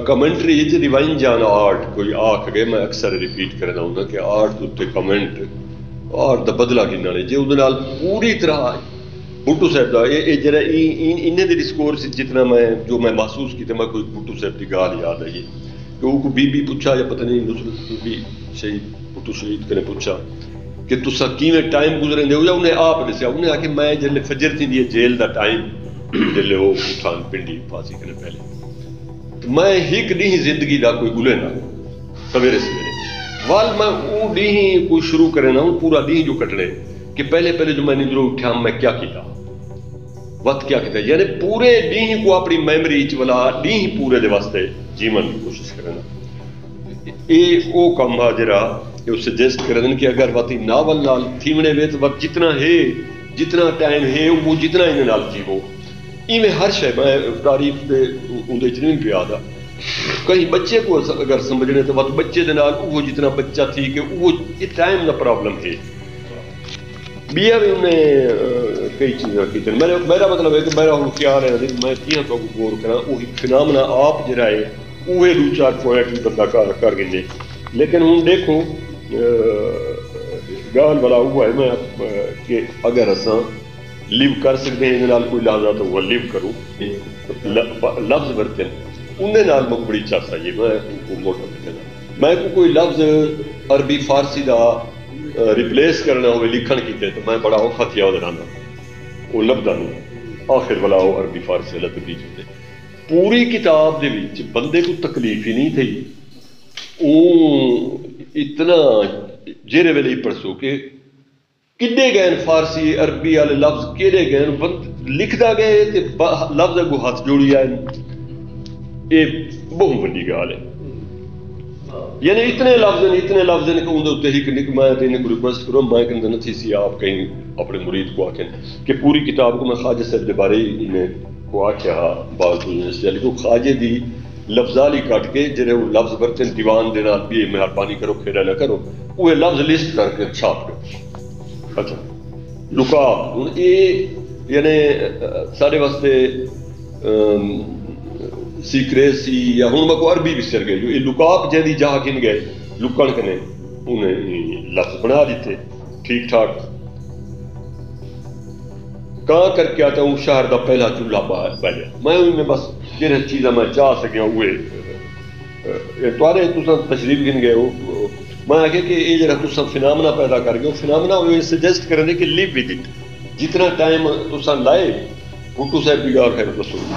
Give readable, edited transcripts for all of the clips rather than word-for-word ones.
Commentary ریوائنج آن art کوئی آکھ گئے میں اکثر ریپیٹ کرنا ہوں کہ آرٹ اتنے کمنٹ اور دا بدلا کنا نے جی وہ پوری طرح بھٹو صاحب کا یہ جرا انہیں دے ڈسکورس جتنا میں جو میں محسوس کیا میں کوئی بھٹو صاحب کی گال یاد آئی کہ وہ کو بی پوچھا یا پتہ نہیں نصرت بی شہید بھٹو شہید کنے پوچھا کہ تسا کیویں ٹائم گزرے ہو یا انہیں آپ دسیا انہیں آ کے میں جلے فجر تھی دی جیل دا ٹائم جلے وہ اٹھان پنڈی پھانسی کنے پہلے میں ایک ڈی زندگی دا کوئی گلے نہ سویرے سویرے وال میں وہ ڈی کوئی شروع کرے نہ پورا ڈی جو کٹنے کہ پہلے جو میں نجرو اٹھا میں کیا کیتا وقت کیا کیتا یعنی پورے ڈی کو اپنی میموری چلا ڈی پورے دے واسطے جیون کی کوشش کرنا یہ وہ کام آ جرا یہ سجیسٹ کریں کہ اگر واتی ناول نال تھیونے وے تو وقت جتنا ہے جتنا ٹائم ہے وہ جتنا انہیں نال جیو ایویں ہر شے میں تعریف دے اندر چ نہیں پیا دا کہیں بچے کو اگر سمجھنے تو وقت بچے دے نال وہ جتنا بچہ تھی کہ وہ یہ ٹائم دا پرابلم ہے بیا بھی انہیں کئی چیزیں کی میرا مطلب ہے کہ میرا ہوں خیال ہے میں کیا تو غور کرا وہی فنامنا آپ جڑا ہے وہ دو چار پوائنٹ بھی بندہ کر گئے لیکن ہوں دیکھو گال والا ہوا ہے میں کہ اگر اساں لیو کر سکتے ہیں انہیں کوئی لازا تو وہ لیو کروں لفظ برتن انہیں نال مجھ بڑی چاہتا ہے میں موٹا کہنا میں کوئی لفظ عربی فارسی دا ریپلیس کرنا ہوئے لکھن کیتے تو میں بڑا اوکھا تھیا ادھر آنا وہ لبدا نہیں آخر والا وہ عربی فارسی اللہ تبدیل ہوتے پوری کتاب دے وچ بندے کو تکلیف ہی نہیں تھی اتنا جیرے ویلے ہی پڑھسو کہ کڈے گئے فارسی عربی والے لفظ کہڑے گئے لکھدا گئے تے لفظ کو ہاتھ جوڑی آئے یہ بہت بڑی گال ہے یعنی اتنے لفظ ہیں کہ اندر اتنے ہی میں انہیں کو ریکویسٹ کروں میں کہ نہ تھی سی آپ کہیں اپنے مرید کو آکھیں کہ پوری کتاب کو میں خواجہ صاحب کے بارے انہیں کو آکھیا بعض کو خواجے دی لفظالی کٹ کے جڑے وہ لفظ برتن دیوان دے نال بھی مہربانی کرو کھیڑا نہ کرو وہ لفظ لسٹ کر کے چھاپ کرو اچھا لکاپ یہ یعنی سارے واسطے سیکریسی یا ہوں میں کو عربی بھی سر گئے جو یہ لکاپ جہاں جہاں کن گئے لکڑ کنے انہیں لفظ بنا دیتے ٹھیک ٹھاک کہاں کر کے آتا ہوں شہر دا پہلا چولہا بجا میں بس جنہیں چیزیں میں چاہ سکیا ہوئے توارے تساں تشریف گن گئے ہو میں آگے کہ یہ جڑا تساں فنامنا پیدا کر گئے فنامنا وہ سجیسٹ کرنے کہ لیو ود اٹ جتنا ٹائم تساں لائے بھٹو صاحب بھی گا خیر رسول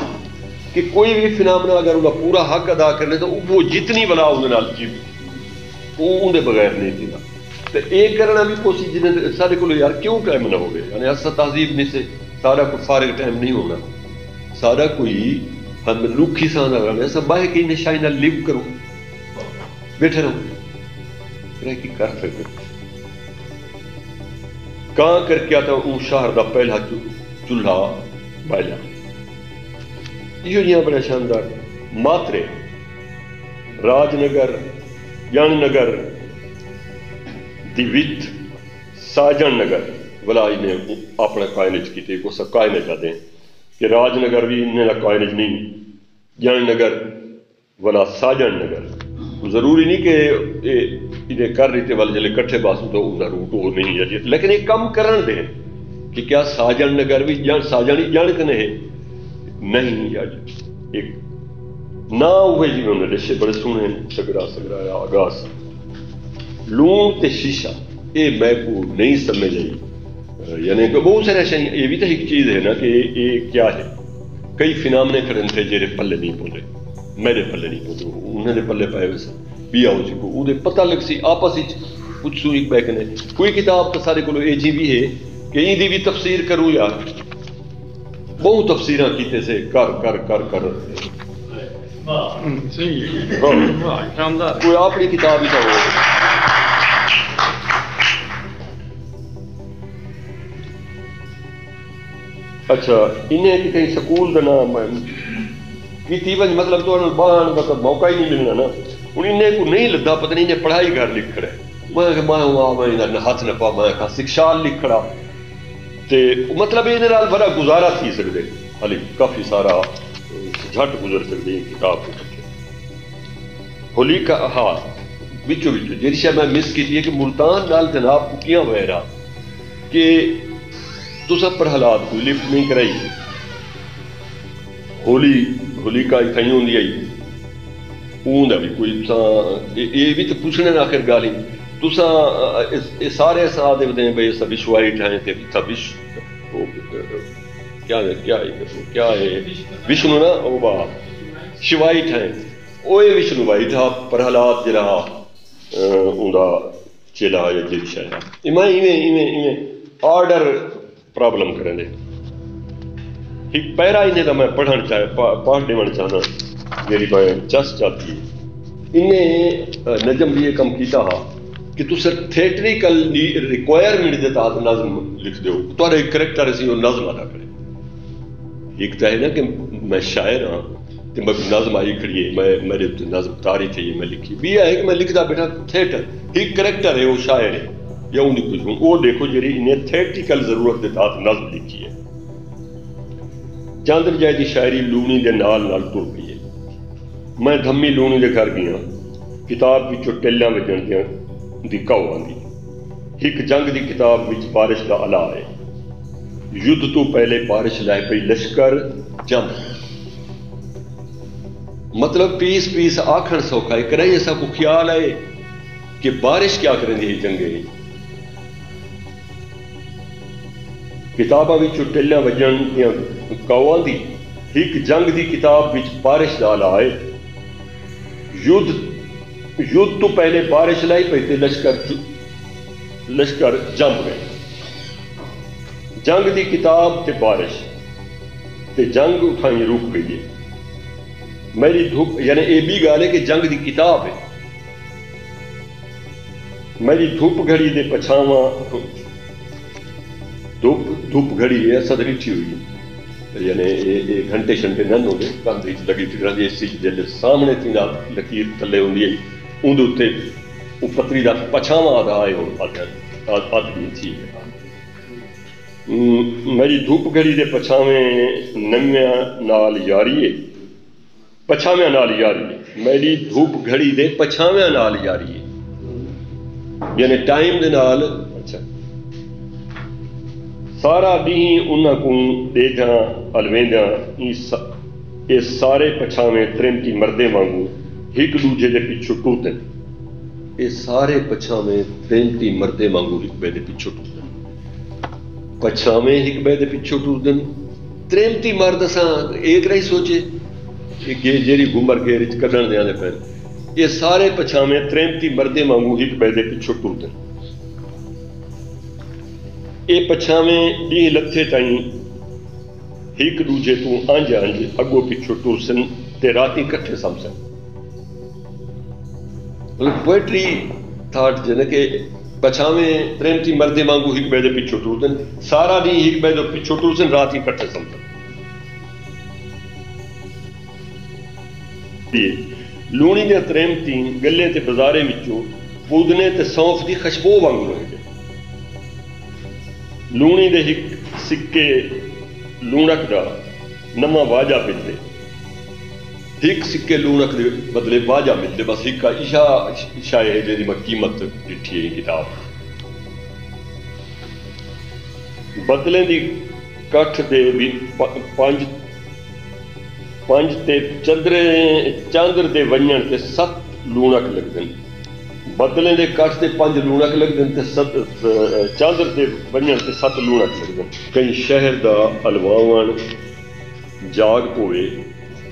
کہ کوئی بھی فنامنا اگر انہیں پورا حق ادا کرنے تو وہ جتنی بلا انہیں جی وہ اندر بغیر نہیں دینا تو یہ کرنا بھی کوشش جنہیں سارے کو یار کیوں ٹائم نہ ہو گئے یعنی ایسا تہذیب میں سے سارا کوئی فارغ ٹائم نہیں ہونا سارا کوئی ہم روکھی سانا رہنا ایسا باہر کہ انہیں شاہی نہ لیو کرو بیٹھے رہو رہ کی کر سکتے کہاں کر کے آتا ہوں شہر دا پہلا چولہا بالا یہ جہاں بڑا شاندار ماترے راج نگر یان نگر دی وچ ساجن نگر والا انہیں اپنا کائنج کیتے کو سب کائنج چاہتے ہیں کہ راج نگر بھی انہیں کائنج نہیں یان نگر والا ساجن نگر ضروری نہیں کہ انہیں کر رہی تھے والے جلے کٹھے باسو تو انہیں روٹ ہو نہیں ہے لیکن یہ کم کرن دیں کہ کیا ساجن نگر بھی ساجن جان کنے ہے نہیں یار ایک نہ ہوئے جی میں انہیں رشے بڑے سونے سگرا یا آگاز لون تے شیشہ یہ میں کو نہیں سمجھ آئی یعنی کہ بہت سارے شاہی یہ بھی تو ایک چیز ہے نا کہ یہ کیا ہے کئی فنامنے کھڑے تھے جیرے پلے نہیں پولے میرے پلے نہیں پولے انہیں دے پلے پائے ویسے بیا ہو سکو وہ دے پتہ لگ سی آپس ہی کچھ سو ایک بیکنے کوئی کتاب تو سارے کو اے جی بھی ہے کہ یہ دی بھی تفسیر کروں یار بہت تفسیرہ کیتے سے کر کوئی اپنی کتاب ہی تو ہو اچھا انہیں کہ کہیں سکول کا نام کی مطلب تو بہان کا موقع ہی نہیں ملنا نا انہیں کو نہیں لدا پتہ نہیں انہیں پڑھائی گھر لکھ رہے میں ہاتھ نہ پا میں سکشال لکھ رہا تے مطلب یہ بڑا گزارا تھی سکتے حالی کافی سارا جھٹ گزر سکتے ہیں کتاب کے بچے ہولی کا ہاں بچوں جی شاید میں مس کی ہے کہ ملتان نال جناب کٹیاں وغیرہ کہ تصا پر حالات کوئی لفٹ نہیں کرائی ہولی کا کہیں ہوں آئی اون بھی کوئی یہ بھی تو پوچھنے آخر گال ہی تسا سارے ساتھ دے بھائی سب وشوائی ٹھائیں تے سب کیا ہے وشنو نا او با شوائی ٹھائیں اوے وشنو بھائی تھا پر حالات جڑا اوندا چلا یا جی شاید ایویں آرڈر پرابلم کریں دے ایک پیرا انہیں تو میں پڑھنا پڑھ دینا چاہنا میری میں چس چاہتی ہے انہیں نجم بھی یہ کم کیتا ہا کہ تسا تھیٹریکل ریکوائرمنٹ دے تحت نظم لکھ دیو تو ایک کریکٹر اسی وہ نظم ادا کرے ایک تو ہے نا کہ میں شاعر ہاں تو میں نظم آئی کھڑی ہے میں میرے نظم تاری چاہیے میں لکھی بھی ہے کہ میں لکھتا بیٹھا تھیٹر ایک کریکٹر ہے وہ شاعر ہے یا ان کی کچھ وہ دیکھو جی انہیں تھیٹریکل ضرورت دے تحت نظم لکھی ہے چاندر جائے دی شاعری لونی دے نال تر گئی ہے میں دھمی لونی دے گھر گیا کتاب وچوں ٹیلیاں وجن دیاں دی کاؤ آندی ایک جنگ دی کتاب وچ بارش دا الا ہے یدھ تو پہلے بارش لائے پئی لشکر جم مطلب پیس آکھن سوکھا ہے کریں ایسا کو خیال ہے کہ بارش کیا کریں دی جنگے کتاباں وچوں ٹیلیاں وجن دیاں کاؤ آندی ایک جنگ دی کتاب وچ بارش دا الا ہے یدھ تو پہلے بارش لائی پہ تھے لشکر جم گئے جنگ دی کتاب تے بارش تے جنگ اٹھائیں روک گئی ہے میری دھوپ یعنی اے بھی گال ہے کہ جنگ دی کتاب ہے میری دھوپ گھڑی دے پچھاواں دھوپ گھڑی ہے صد رٹھی ہوئی ہے یعنی گھنٹے شنٹے نن ہونے کاندھی لگی فکران دی اسی جل سامنے تھی نا لکیر تھلے ہوندی ہے اندر تے پتری دا پچھاواں آدھا آئے ہو آدھی تھی میری دھوپ گھڑی دے پچھاویں نمیاں نال یاری ہے پچھاویں نال یاری ہے میری دھوپ گھڑی دے پچھاویں نال یاری ہے یعنی ٹائم دے نال اچھا سارا دیں انہاں کو دے جاں الوینداں یہ سارے پچھاویں ترمتی مردے وانگو ایک دوجے دے پیچھو ٹوٹن یہ سارے پچھاویں ترمتی مردے وانگو ایک بے دے پیچھو ٹوٹن پچھاویں ایک بے دے پیچھو ٹوٹن ترمتی مرد ساں ایک رہی سوچے کہ جیری گمر کے رچ کڈن دیاں دے پہن یہ سارے پچھاویں ترمتی مردے وانگو ایک بے دے پیچھو ٹوٹن یہ پچھاویں ڈی لتھے تائیں ایک دوجے تو آنج اگو پیچھو ٹرسن تے راتی کٹھے سمسن پوئٹری تھاٹ جنے کہ پچھاویں ترمتی مردے مانگو ایک بے دے پیچھو ٹرسن سارا نہیں ایک بے دے پیچھو ٹرسن راتی کٹھے سمسن لونی دے ترمتی گلے تے بازارے وچوں پودنے تے سونف دی خشبو وانگو رہے لونی دے ایک سکے لونک دا نما واجہ ملتے ایک سکے لونک دے بدلے واجہ ملتے بس ایک کا عشاء ہے جیدی میں قیمت ڈٹھی ہے کتاب بدلیں دی کٹھ دے بھی پانچ تے چاندر دے ونجن تے 7 لونک لگ دن بدلیں دے کٹھ تے 5 لونک لگ دن تے چاندر دے ونجن تے 7 لونک لگ دن کہیں شہر دا الواون جاگ پوے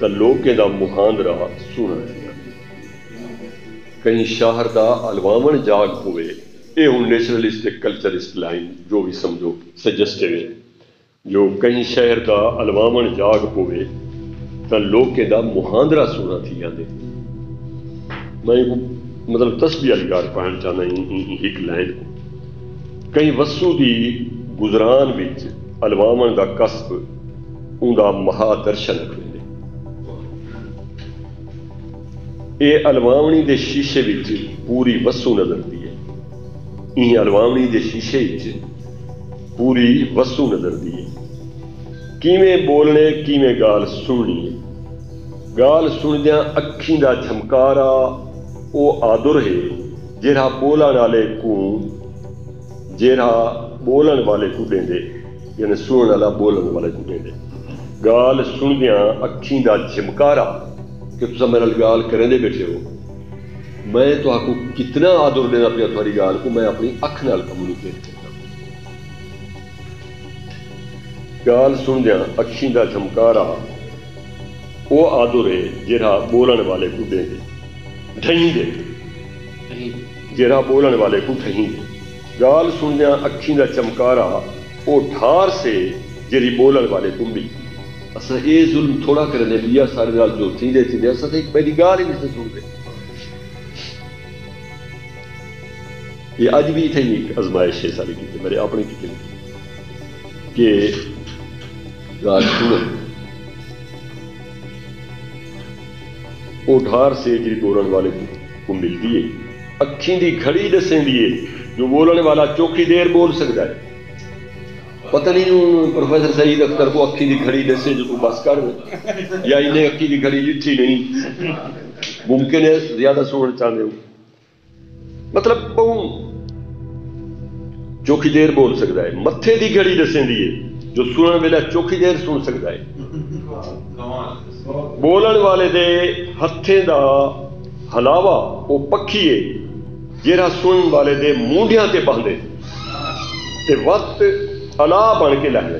تا لوکے دا مہاندرا سونا ہے کہیں شہر دا الواون جاگ پوے اے ہوں نیشنلسٹ کلچرسٹ لائن جو بھی سمجھو سجسٹے ہوئے جو کہیں شہر دا الواون جاگ پوے تا لوکے دا مہاندرا سونا تھی آدھے میں مطلب تسبیح علی گار پڑھنا چاہنا ایک لائن کو کہیں وسو دی گزران وچ الواون دا کسب اوندا مہا درشن کرے اے الواونی دے شیشے وچ پوری وسو نظر دی ہے یہ الواونی دے شیشے وچ پوری وسو نظر دی ہے کیویں بولنے کیویں گال سننی ہے گال سندیاں اکھیں دا جھمکارا او آدر ہے جہاں بولن والے کو دیں دے، یعنی سنن والا بولن والے کو دیں دے. گال سندیاں اکھیں دا جھمکارا کہ تساں میرے نال گال کریں دے بیٹھے ہو، میں تو آپ کو کتنا آدر دینا پیا تھوڑی گال کو، میں اپنی اکھ نال کمیونیکیٹ کرتا. گال سندیاں اکھیں دا جھمکارا او آدر ہے جہاں بولن والے کو دیں دے، ڈھہیں دے، جہاں بولن والے کو ڈھہیں دے. گال سندیاں اکھیں دا چمکارا او ڈھار سے جری بولن والے کو مل. اساں اے ظلم تھوڑا کرنے لیا سارے نال جو تھیندے تھیندے اساں تے پہلی گال ہی نہیں سن دے. یہ اج بھی تھی ایک ازمائش ہے ساری کی میرے اپنے کی کہ گال سنن او ڈھار سے جی بولن والے کو ملتی ہے. اکھیں دی گھڑی دسیں دیے جو بولنے والا چوکھی دیر بول سکتا ہے. پتہ نہیں پروفیسر سعید اختر کو اکھی دی گھڑی دسے جو تو بس کر یا انہیں اکھی دی گھڑی لٹھی نہیں، ممکن ہے زیادہ سننا چاہتے ہو. مطلب بہت چوکھی دیر بول سکتا ہے. متھے دی گھڑی دسیں دیے جو سنن ویلا چوکھی دیر سن سکتا ہے. بولن والے دے ہتھیں دا ہلاوا وہ پکھی ہے جہاں سنن والے دے مونڈیاں تے باندھے تے وقت الا بن کے لہ لے.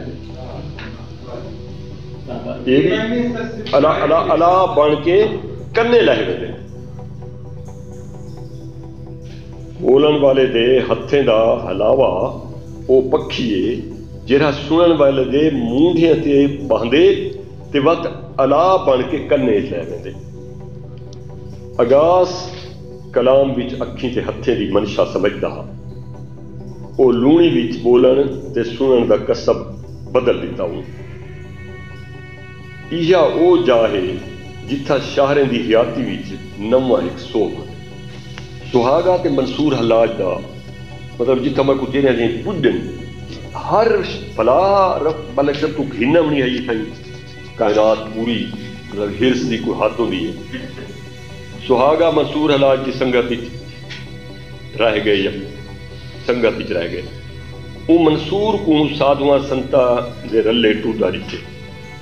یہ بھی الا بن کے کنے لہ لے. بولن والے دے ہتھیں دا ہلاوا وہ پکھی ہے جہاں سنن والے دے مونڈیاں تے باندھے تے وقت الا بن کے کنے لہ لے. اگاس کلام وچ اکھیں تے ہتھیں دی منشا سمجھدا ہاں، او لونی وچ بولن تے سنن دا کسب بدل دیتا ہوں. ایہا او جا ہے جتھا شاہریں دی حیاتی وچ نواں ایک سوگ سہاگا تے منصور حلاج دا مطلب جتھا میں کچھ دینے دیں پڈن ہر فلا رب بلک جب تو گھننا منی ہے یہ تھا کائنات پوری مطلب ہرس دی کوئی حد ہوندی ہے. سہاگا منصور حلاج کی سنگت رہ گئے یا سنگت رہ گئے. وہ منصور کو سادھواں سنتا دے رلے ٹوٹا دیتے.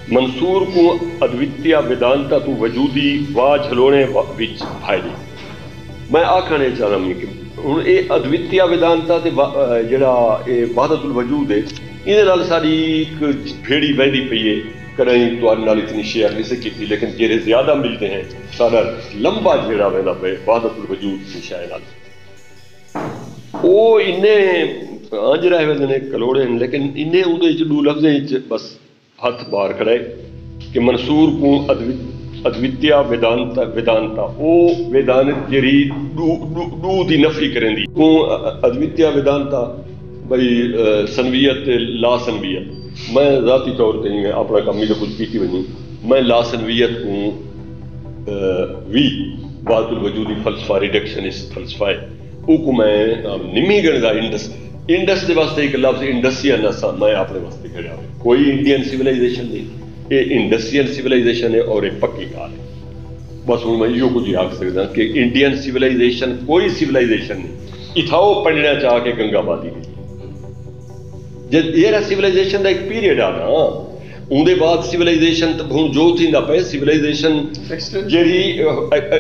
منصور کو ادوتیا ویدانتا تو وجودی واہ جھلونے وچ بھائی. میں آکھنے چاہ رہا ہوں کہ ہن اے ادوتیا ویدانتا تے جڑا اے وحدت الوجود ہے یہ نال ساری ایک بھیڑی بہدی پئی ہے. کہیں تو نال اتنی شیئر نہیں سے کی لیکن جہے زیادہ ملتے ہیں سارا لمبا جھیڑا وہدا پہ وحدت الوجود کی شاید وہ انہیں آنج رہے ہوئے کلوڑے ہیں لیکن انہیں اندر دو لفظیں بس ہاتھ بار کھڑے کہ منصور کو ادوتیا ویدانتا او ویدانت جری دو دی نفی کریں دی کو ادوتیا ویدانتا بھئی سنویت لا سنویت. میں ذاتی طور پہ اپنا کام میں کچھ پیتی بنی میں لا سنویت کو وی وحدت الوجودی فلسفہ ریڈکشنسٹ فلسفہ ہے او کو میں نمی گندا انڈس دے واسطے ایک لفظ انڈسین نسا میں اپنے واسطے کھڑا ہوئے. کوئی انڈین سیولائزیشن نہیں، یہ انڈسین سیولائزیشن ہے اور ایک پکی کار ہے. بس ہوں میں یہ کچھ آکھ سکتا کہ انڈین سیولائزیشن کوئی سیولائزیشن نہیں. اتھاؤ پڑھنا چاہ کے گنگا بادی بھی جب یہ سیولائزیشن کا ایک پیریڈ آنا اندر بعد سیولائزیشن ہوں جو تھی پہ سیولائزیشن جی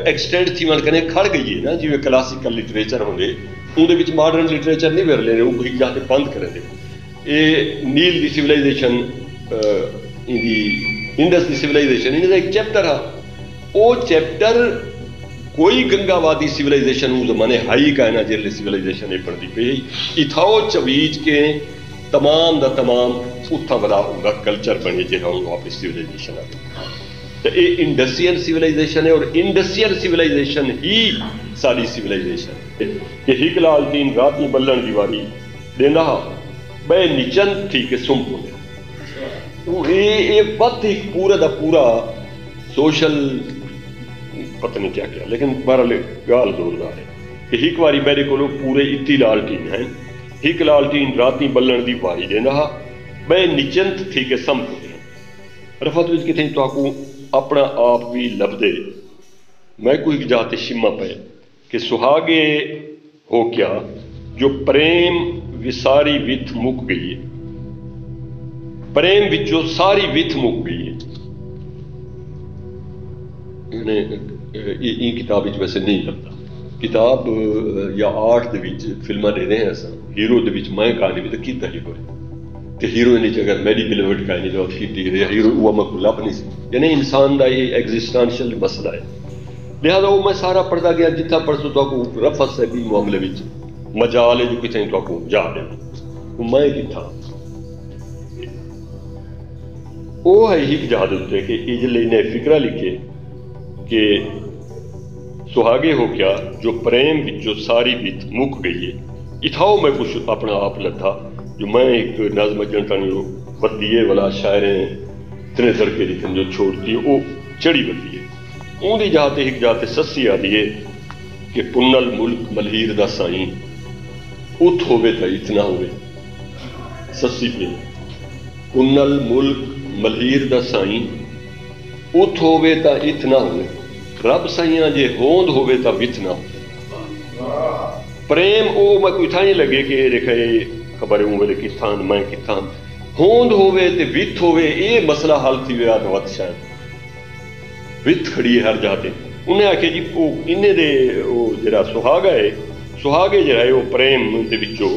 ایکسٹینڈ تھی من کہنے کھڑ گئی ہے نا جی کلاسیکل لٹریچر ہوں اندر ماڈرن لٹریچر نہیں ور لے وہ جا کے بند کریں دے. یہ نیل دی سیولائزیشن انڈس دی سیولائزیشن ان ایک چیپٹر ہے. وہ چیپٹر کوئی گنگا وادی سیولائزیشن اس زمانے ہائی کا ہے نا جیسے سیولائزیشن یہ پڑھتی پی اتھاؤ چویج کے تمام دا تمام اتھا بڑا ہوگا کلچر بنے جہاں واپس سیولائزیشن آ تو یہ انڈسین سیولائزیشن ہے اور انڈسین سیولائزیشن ہی ساری سیولائزیشن ہے. کہ ہک لال دین راتی بلن دیواری دینا بے نچن تھی کہ سم کو یہ بات ہی پورا دا پورا سوشل پتہ نہیں کیا لیکن بہرحال گال زوردار ہے کہ ہک واری میرے کو پورے اتی لالٹین ہیں. ہک لالٹین راتی بلن دی واری دینا بے نچنت تھی کہ سم کو رفت وچ کتنے تو آکو اپنا آپ بھی لبدے میں کوئی جاتے شمہ پہ کہ سہاگے ہو کیا جو پریم وساری وت مک گئی ہے، پریم وچوں ساری وت مک گئی ہے. یہ کتاب ویسے نہیں لگتا کتاب یا آرٹ دے وچ فلماں دے رہے ہیں اصل ہیرو دے وچ میں کہانی بھی تو کیتا ہیرو ہے کہ ہیرو نے اگر میری بلیورڈ کہانی جو کی ہیرو وہ میں کو لب نہیں سی، یعنی انسان دا یہ ایگزسٹانشل مسئلہ ہے. لہذا وہ میں سارا پڑھتا گیا جتنا پڑھتا تو کو رفت سے بھی معاملے وچ مجال ہے جو کتنے تو کو جا دے میں کتھا وہ ہے ہی جہاد ہوتے کہ اجلے نے فکرہ لکھے کہ سہاگے ہو کیا جو پریم وچوں ساری بیت مک گئی ہے. اتھاؤ میں کچھ اپنا آپ لتھا جو میں ایک نظم جنتانی ودیے والا شاعریں اتنے ترکے لکھن جو چھوڑتی ہے وہ چڑی ودی ہے. اون دی جاتے ایک جاتے سسی آ دیے کہ پنل ملک ملہیر دا سائیں ات ہوئے تا اتنا ہوئے سسی پہ پنل ملک ملہیر دا سائیں ات ہوئے تا اتنا ہوئے رب سائیاں جے ہوند ہوئے تا وت نہ ہو. پریم او میں کوئی تھا نہیں لگے کہ رکھے خبر ہوں میرے کتھان میں کتھان ہوند ہوئے تے وت ہوئے اے مسئلہ حل تھی ویا تو وقت شاید وت کھڑی ہے ہر جاتے. انہیں آکھے جی وہ انہیں دے وہ جرا سہاگا ہے سہاگے جرا ہے وہ پریم دے وچوں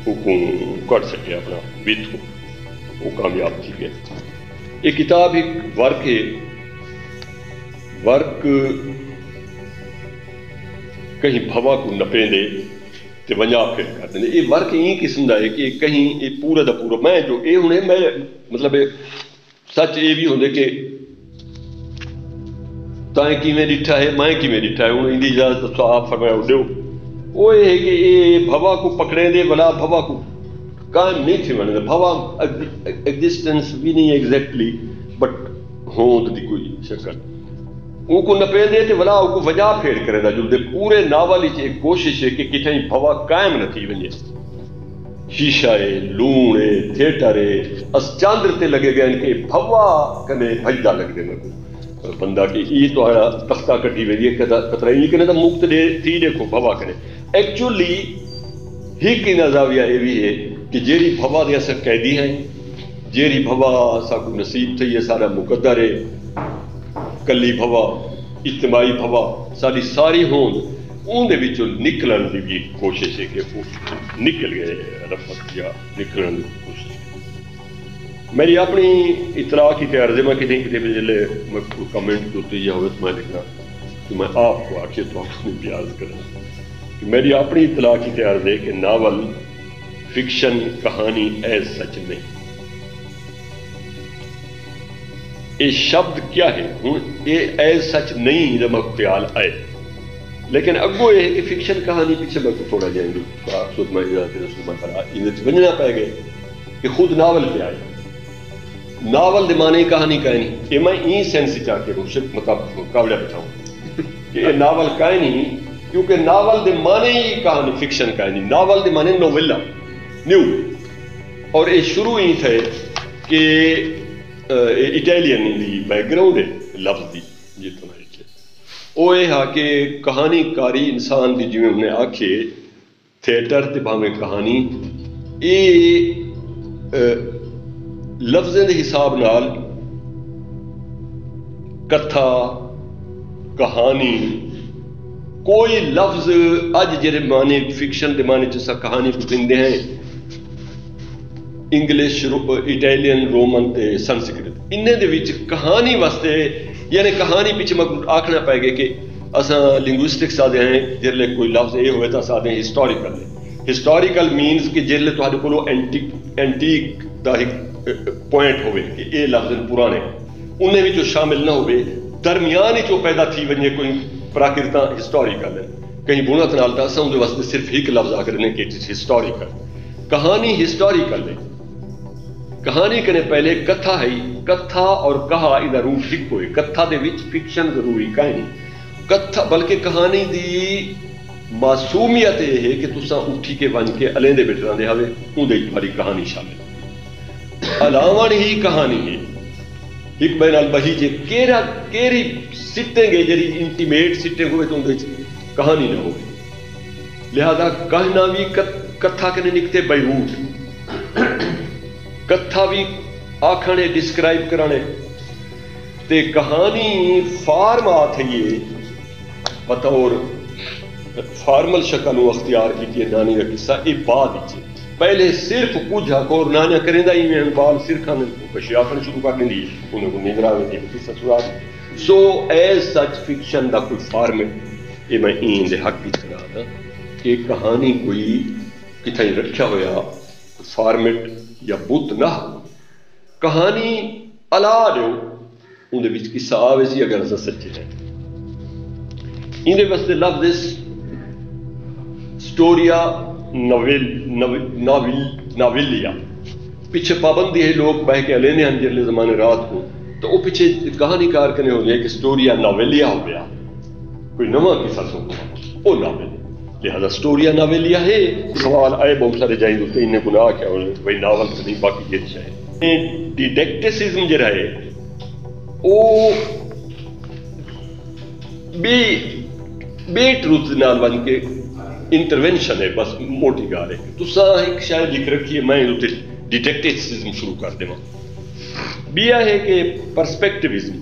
حکم کر سکے اپنا وت کو وہ کامیاب تھی گئے. یہ کتاب ایک ورک ہے ورک کہیں بھوا کو نپے دے تے ونجا پھر کر دیں. یہ ورک یہ قسم دا ہے کہ کہیں یہ پورا دا پورا میں جو یہ ہونے میں مطلب سچ یہ بھی ہوندے کہ تائیں کی میں ڈٹھا ہے میں کی میں ڈٹھا ہے انہوں اندی اجازت تو آپ فرمایا دیو وہ یہ ہے کہ یہ بھوا کو پکڑیں دے ولا بھوا کو قائم نہیں تھی بنے دے بھوا ایگزسٹنس بھی نہیں ایگزیکٹلی بٹ ہوند دی کوئی شکل وہ کو نپے دے تے ولا وہ کو وجہ پھیڑ کرے دا جو دے پورے ناول ہی ایک کوشش ہے کہ کتیں بھوا قائم نہ تھی ونجے شیشہ ہے لون ہے تھیٹر ہے اس چاندر تے لگے گئے ان کے بھوا کنے بھجدہ لگ دے میں بندہ کہ یہ تو آیا تختہ کٹی ہوئی ہے کترہ یہ کہنے دا مکت دے تھی دیکھو بھوا کرے. ایکچولی ہی کی نظاویہ یہ بھی ہے کہ جیری بھوا دے اثر قیدی ہیں جیری بھوا سا کو نصیب تھی یہ سارا مقدر ہے کلی بھوا اجتماعی بھوا ساری ساری ہوند اون دے وچوں نکلن دی بھی کوشش ہے کہ وہ نکل گئے رفت یا نکلن دی کوشش. میری اپنی اطلاع کی عرض میں کتنے بھی جلے میں کمنٹ ہوتی یا ہوئے تو میں لکھنا کہ میں آپ کو آکے تو اپنی بیاض کرنا کہ میری اپنی اطلاع کی عرض ہے کہ ناول فکشن کہانی ایز سچ نہیں. یہ شبد کیا ہے یہ ایز سچ نہیں جب خیال آئے لیکن اگو یہ ہے کہ فکشن کہانی پیچھے میں کو تھوڑا جائیں گے خود میں بننا پائے گئے کہ خود ناول پہ آئے ناول دے معنی کہانی کہیں نہیں یہ میں این سینس چاہ کے مقابلہ بتاؤں کہ یہ ناول کہیں نہیں کیونکہ ناول دے معنی ہی کہانی فکشن کہیں نہیں ناول دے معنی نویلا نیو اور یہ شروع ہی تھے کہ اٹیلین دی بیک گراؤنڈ ہے لفظ دی جتنا ہے وہ یہ ہے کہ کہانی کاری انسان دی جو انہیں آکھے تھیٹر تے بھاویں کہانی یہ لفظیں دے حساب نال کتھا کہانی کوئی لفظ اج جڑے معنی فکشن دے معنی چ کہانی کو دیندے ہیں انگلش اٹیلین رومن تے سنسکرت انہیں دے وچ کہانی واسطے یعنی کہانی پیچھے میں آکھنا پائے گا کہ اساں لنگوسٹکس آدھے ہیں جرلے کوئی لفظ یہ ہوئے تو آدھے ہیں ہسٹوریکل ہسٹوریکل مینز کہ جرلے تو آدھے کولو اینٹیک دا پوائنٹ ہوئے کہ یہ لفظ پرانے انہیں بھی جو شامل نہ ہوئے درمیان ہی جو پیدا تھی ونجے کوئی پراکرتا ہسٹوریکل ہے کہیں بنت نالتا اساں ان دے واسطے صرف ایک لفظ آ کرنے کہ ہسٹوریکل کہانی ہسٹوریکل ہے کہانی کنے پہلے کتھا ہے کتھا اور کہا ادھر روٹ ہک ہوئے کتھا دے وچ فکشن ضروری کہیں کتھا بلکہ کہانی دی معصومیت یہ ہے کہ تساں اٹھی کے ون کے علیندے بیٹھے دے ہوئے اون دے ہماری کہانی شامل علاوہ ہی کہانی ہے ایک بین البہی جے کیری سٹیں گے جی انٹیمیٹ سٹیں ہوئے تو اندر کہانی نہ ہو لہذا کہنا بھی کتھا کنے نکتے بیروٹ کتھا بھی آکھانے ڈسکرائب کرانے تے کہانی فارمات ہے یہ بطور فارمل شکل اختیار کی نانی کا قصہ یہ بعد پہلے صرف کچھ حق اور نانیاں کریں دا ہی میں بال سر کھانے کشیا کرنے شروع کر دیں دی انہیں کو نیندرہ میں دی قصہ سنا دی سو ایز سچ فکشن دا کوئی فارمیٹ یہ میں این دے حق کی طرح دا کہ کہانی کوئی کتھائی رکھا ہویا فارمیٹ یا بت نہ کہانی علا دیو ان دے بیچ قصہ آوے سی اگر اسا سچے ہیں ان دے بس دے لفظ سٹوریا ناولیا پیچھے پابندی ہے لوگ بہ کے لینے ہیں جلے زمانے رات کو تو وہ پیچھے کہانی کار کرنے ہو گئے کہ سٹوریا ناولیا ہو گیا کوئی نواں قصہ سن وہ ناول لہذا سٹوریا ناولیا ہے سوال آئے بہت سارے جائیں دوتے انہیں گناہ کیا ہونے بھئی ناول سے نہیں باقی یہ چاہے ڈیڈیکٹسزم جو رہے وہ بے ٹروت نال بن کے انٹرونشن ہے بس موٹی گال ہے تو سا ایک شاید لکھ رکھیے میں ڈیٹیکٹیوزم شروع کر دیں بیا ہے کہ پرسپیکٹیوزم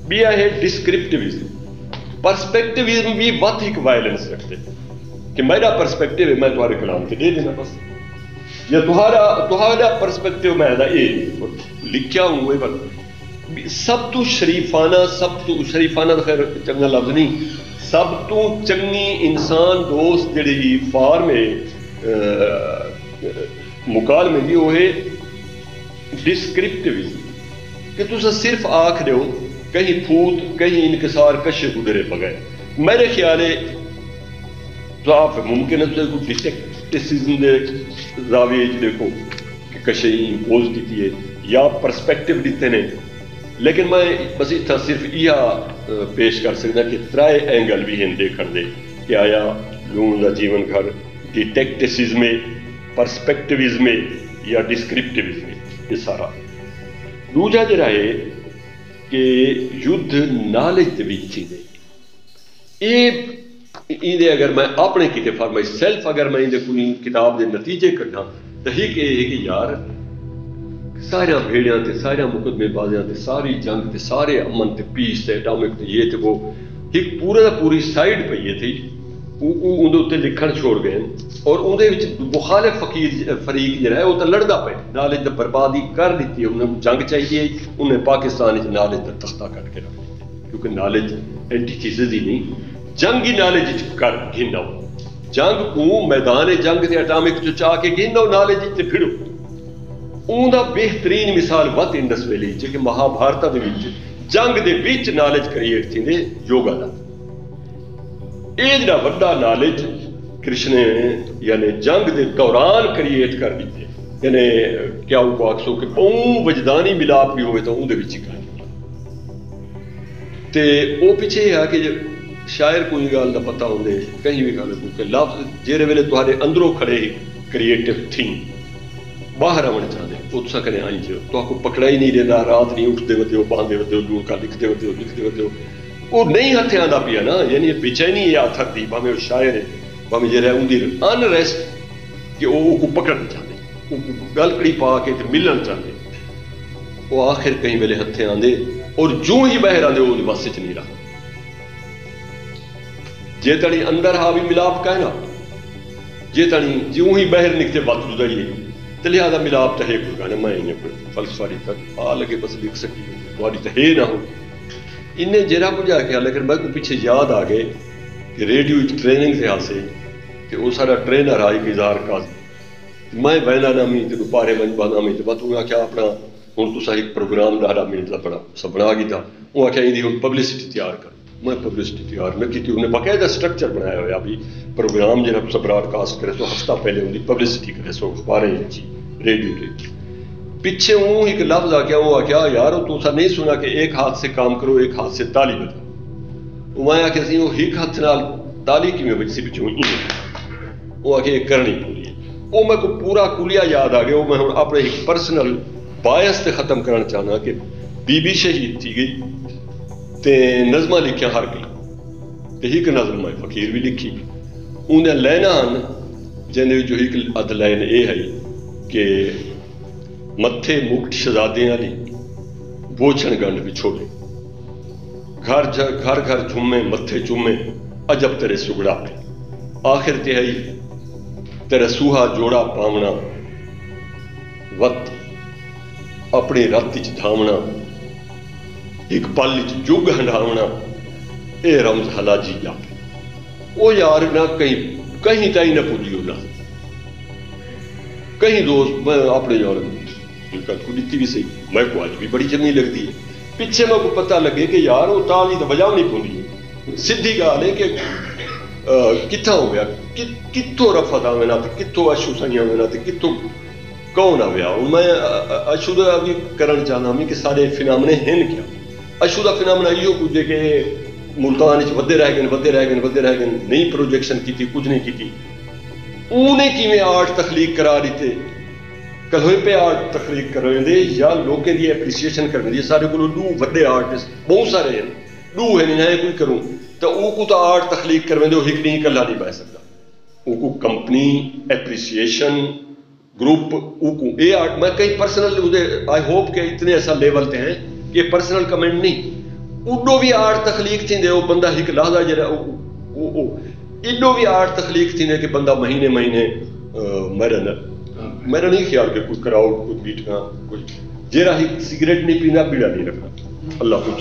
بیا ہے ڈسکرپٹیوزم پرسپیکٹیوزم بھی بہت ہی وائلنس رکھتے کہ میرا پرسپیکٹیو ہے میں تمہارے کلام کے دے دینا بس یا تمہارا پرسپیکٹیو میں دا یہ لکھیا ہوں بس سب تو شریفانہ خیر چنگا لفظ نہیں سب تو چنگی انسان دوست جڑی فارم ہے مکالمے دی وہ ہے ڈسکرپٹیوزم کہ تسا صرف آکھ دو کہیں پھوت کہیں انکسار کشے گزرے بغیر میرے خیال ہے ضعف ممکن ہے تو ڈیٹیکٹسزم دے زاویے دیکھو کہ کشے امپوز دیتی ہے یا پرسپیکٹیو دیتے ہیں لیکن میں بس اتنا صرف یہ پیش کر سکتا کہ ترائے اینگل بھی ہیں دیکھن دے کہ آیا لوگوں کا جیون گھر ڈیٹیکٹسزم میں پرسپیکٹیوزم میں یا ڈسکرپٹیوزم میں یہ سارا دوجا جڑا ہے کہ یدھ نالج دے وچ چیزیں یہ اگر میں اپنے کتے فار مائی سیلف اگر میں کوئی کتاب دے نتیجے کڈھاں تو یہ کہ یار سارے بھیڑیاں تے سارے مقدمے بازیاں تے ساری جنگ تے سارے امن تے پیس تے اٹامک تے یہ تے وہ ایک پورا پوری سائڈ پہ یہ تھی اندر اتنے لکھن چھوڑ گئے اور اندر مخالف فریق جڑا ہے وہ تو لڑتا پہ نالج تے بربادی کر دیتی ہے انہیں جنگ چاہیے انہیں پاکستان نالج تے تختہ کٹ کے رکھ دیتے کیونکہ نالج اینٹی چیزیں ہی نہیں جنگ ہی نالج کر گھنو جنگ کو میدان جنگ تے اٹامک جو چاہ کے گھنو نالج تے پھڑو اون دا بہترین مثال وت انڈس ویلی کہ مہا بھارتا دے وچ جنگ دے وچ نالج کریٹ تھی یوگا دا یہ جڑا وڈا نالج کرشن یعنی جنگ دے دوران کریٹ کر دیتے یعنی کیا وہ آکسو کہ بہوں وجدانی ملاپ بھی ہوئے تو اون دے وچ ہی کہانی تے او پیچھے ہے کہ شاعر کوئی گال دا پتہ ہوندے کہیں بھی گل کہ لفظ جیرے ویلے تہاڈے اندروں کھڑے ہی کریٹو تھنک باہر آنے چاہتے وہ تو کریں آئی جو تو آپ کو پکڑا ہی نہیں دینا رات نہیں اٹھتے ہوتے ہو باندھے ہوتے ہو لوگ کا لکھتے ہوتے ہو وہ نہیں ہتھے آدھا پیا نا یعنی بےچینی یہ آتھر دی بھامے وہ شاعر ہے بھامے یہ رہے اندر انریسٹ کہ وہ کو پکڑنا چاہتے وہ گلکڑی پا کے ملن چاہتے وہ آخر کہیں ویلے ہتھے آندے اور جو ہی باہر آندے وہ بس چ نہیں رہا جے تڑی اندر ہا بھی ملاپ کا ہے نا جے تڑی جو ہی باہر نکتے بات گزریے تو لہذا ملاپ تو ہے کوئی گانا میں انہیں فلسفاری تک آ لگے بس لکھ سکی تھوڑی تو ہے نہ ہو انہیں جرا کو جا کے لیکن میں کو پیچھے یاد آ گئے کہ ریڈیو ٹریننگ سے حاصل کہ وہ سارا ٹرینر آئی کہ اظہار قاضی میں بہنا نامی تو پارے منجبا نامی تو بات انہیں آخیا اپنا ہوں تو ایک پروگرام دارا میرے بڑا سب بنا گئی تھا وہ آخیا یہ ہوں پبلسٹی تیار کر میں پبلسٹی تیار نہ کی تھی انہیں باقاعدہ اسٹرکچر بنایا ہوا ابھی پروگرام جو سب براڈ کاسٹ کرے تو ہفتہ پہلے ان کی پبلسٹی کرے سو 12 انچی ریڈیو کے پیچھے وہ ایک لفظ آ گیا وہ آ گیا یار تو سا نہیں سنا کہ ایک ہاتھ سے کام کرو ایک ہاتھ سے تالی بجاؤ وہ آیا کہ وہ ایک ہاتھ نال تالی کی میں بچی پچھوں وہ آ کے کرنی پوری ہے وہ میں کو پورا کلیا یاد آ گیا وہ میں اپنے ایک پرسنل بایس سے ختم کرنا چاہنا کہ بی بی شہید تھی گئی تے نظمہ لکھیا ہر گئی تے ایک نظم میں فقیر بھی لکھی انہیں لینا ہن جن جو ایک اد لائن اے ہے کہ متھے مکٹ شہزادیاں علی بوچھن گنڈ بچھوڑے گھر گھر جھومے متھے چومے عجب تیرے سگڑا پہ آخر تہائی تیرا سوہا جوڑا پاونا وقت اپنی رات دھاونا ایک پل جگ ہنڈاونا اے رمز ہلا جی لا وہ یار نہ کہیں تائی نہ پوجیو نہ کہیں دوست میں اپنے یار کو دیتی بھی صحیح میں کو آج بھی بڑی جمی لگتی ہے پیچھے میں کو پتہ لگے کہ یار وہ تالی تو بجاؤ نہیں پوندی سدھی گال ہے کہ کتھا ہو گیا کتوں رفت آوے نہ کتوں اشو سائیاں ہوئے نہ کتوں کون آویا میں اشو دا بھی کرن چاہنا ہوں کہ سارے فنامنے ہیں کیا اشو دا فنامنا یہ کچھ ہے کہ ملتان ودے رہ گئے نہیں پروجیکشن کی تھی کچھ نہیں کی تھی انہیں کی میں آرٹ تخلیق کرا رہی تھے کل ہوئے پہ آرٹ تخلیق کر رہے ہیں یا لوگوں دی اپریسیشن کر رہے ہیں سارے کو دو وڈے آرٹسٹ بہت سارے ہیں دو ہے نہیں کوئی کروں تو او کو تو آرٹ تخلیق کر رہے ہیں ایک نہیں کلا نہیں پا سکتا او کو کمپنی اپریسیشن گروپ او کو اے آرٹ میں کئی پرسنل آئی ہوپ کہ اتنے ایسا لیول تے ہیں کہ پرسنل کمنٹ نہیں اڈو بھی آرٹ تخلیق تھی دے وہ بندہ ایک لحظہ جرا اڈو بھی آرٹ تخلیق تھی دے کہ بندہ مہینے میرا نہیں خیال کہ کوئی کراؤڈ کوئی بیٹھنا کوئی جیرا ہی سگریٹ نہیں پینا بیڑا نہیں رکھنا اللہ کو